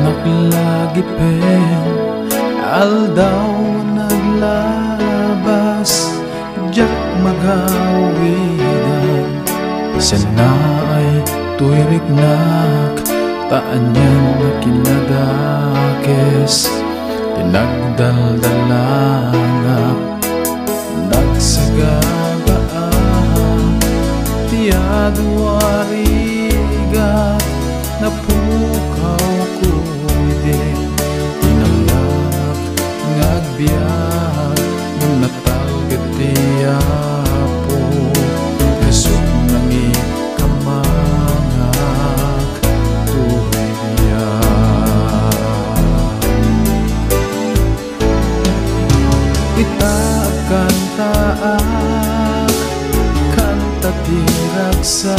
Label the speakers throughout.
Speaker 1: naglagipin aldaw naglabas jak magawidan sana ay tuiriknak taan yan nakinadakes tinagdaldalangak nagsagagaan tiyaduarigat napukaw ko din tinalak ngagbiag nung natalgit tiyapo nasog nangi kamangak tuhay biyag kita kantaak kanta tiragsak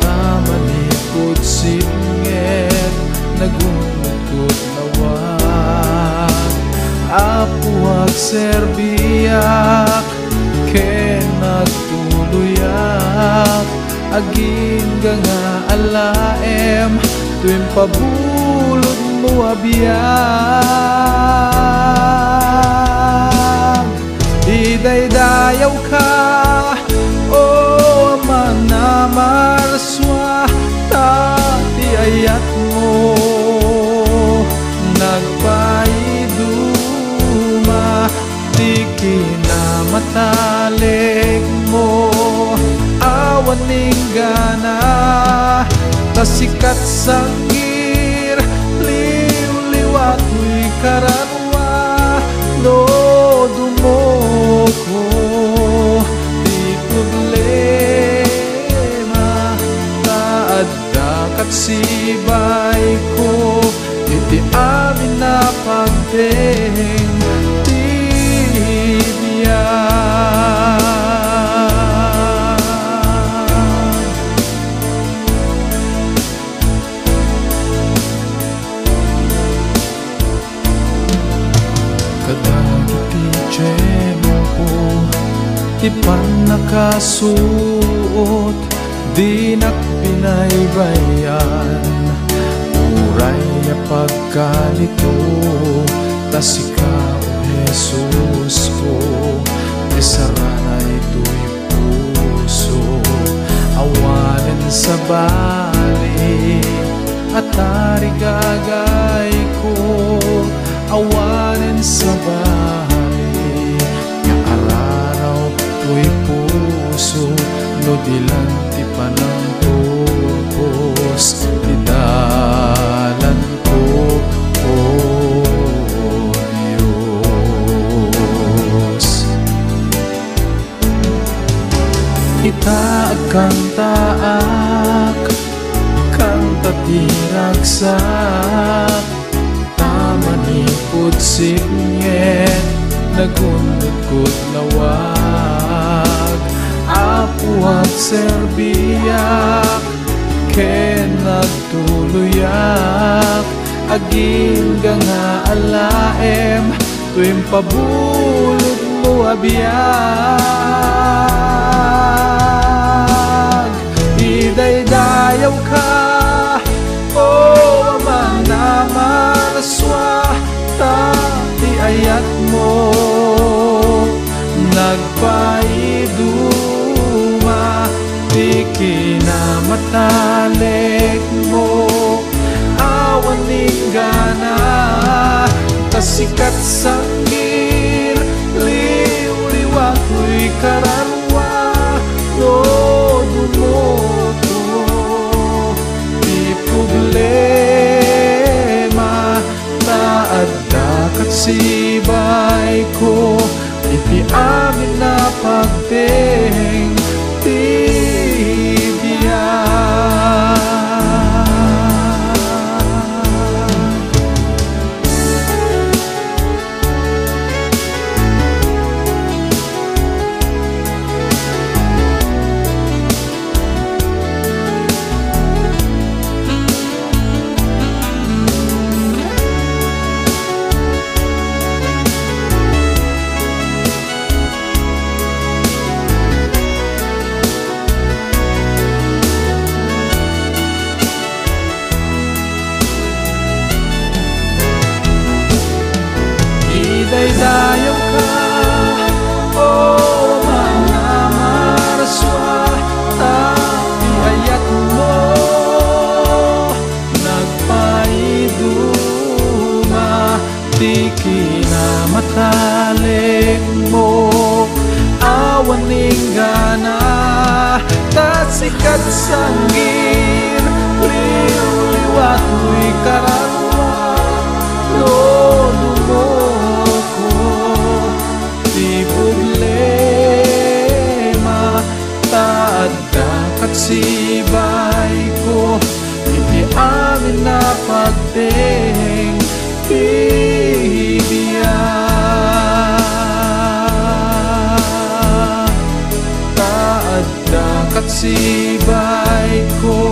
Speaker 1: tamanikot singit nagungkot lawag apuag serbiyak ken nagtuluyak aging nga alaem tuwing pabulod mo abiyag idaydayaw ka o manamarswa tati ayat mo nagpaiduma di kinamatalik mo awaning gana tasikat sangir liw-liwat mo'y karanwa no dumoko di problema taadda kat sibay ko iti amin na pagdeng ipan nakasuot di nakpinaybayan uray pagkalito tasika o Jesus ko isarana ito'y puso awanin sa bali at tarigagay ko awanin sa bali nga araraw to'y puso no dilanti pa ng tubos didalan ko o Diyos itaag kantaak kanta tiragsak tamanipod singit nagundod lawag apuag serbiyak ken nagtuluyak aging nga alaem tuwing pabulod mo abiyag idaydayaw ka o manamarswa tati ayat mo nagpaiduma di kinamatalik mo awaning gana tasikat sanggir liw-liwat mo'y karanwa no dumoto sanggir, liw-liwat mo'y kararwa, lodo mo ko, di problema, taad dakat sibay ko, iti amin na pagdeng bibiyang. Taad dakat sibay ko,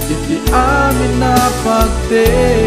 Speaker 1: iti amin na pagdeng